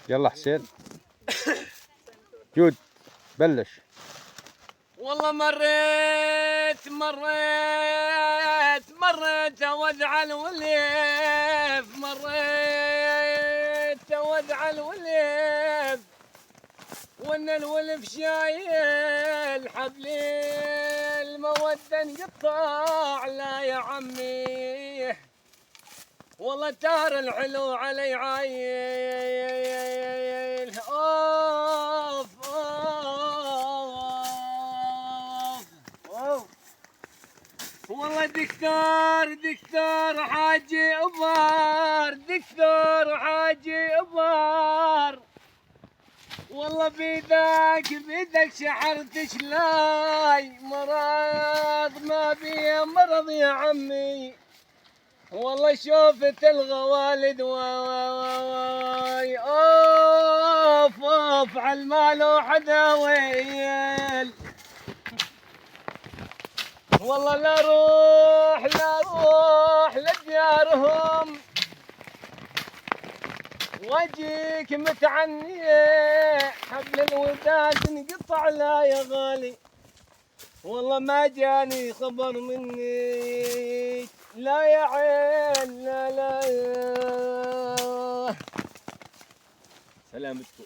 يلا حسين. جود بلش. والله مريت اودع الوليف، مريت اودع الوليف، وان الولف شايل حبل المودة انقطع لا يا عمي، والله تار الحلو علي عايل. اوف اوف والله دكتور حاجي ابار، دكتور حاجي ابار، والله بيدك شحرت شلاي، مرض ما بيه مرض يا عمي، والله شوفت الغوالد واي اوف اوف عالمال وحداويل، والله لا روح لديارهم واجيك متعني، حبل الوداد انقطع لا يا غالي، والله ما جاني خبر مني لا يا عين لا لا يا سلامتكم.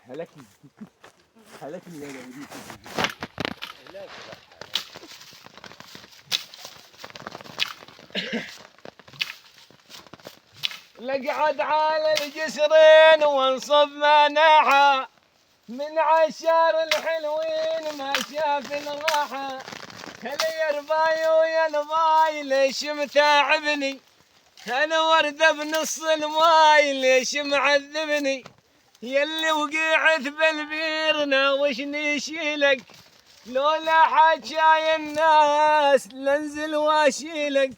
هلكني هلكني يا وليد. لقعد على الجسرين وانصب مناحة، من عشار الحلوين ما شاف الراحة، هل يرباي ويا الباي ليش متعبني، انا وردة بنص الماي ليش معذبني، يلي وقعت بالبير ناوشني شيلك، لولا حاجاي الناس لنزل واشيلك،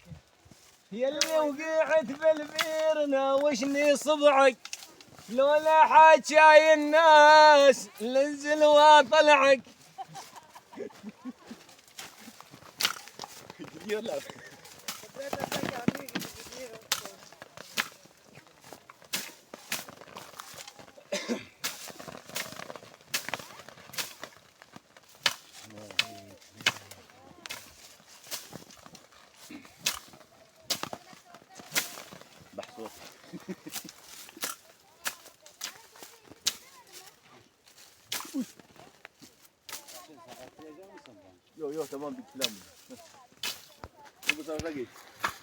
يلي وقعت بالبير ناوشني صبعك، لولا حاجاي الناس لنزل واطلعك. يلا محصور. يو تمام بالكلام. بس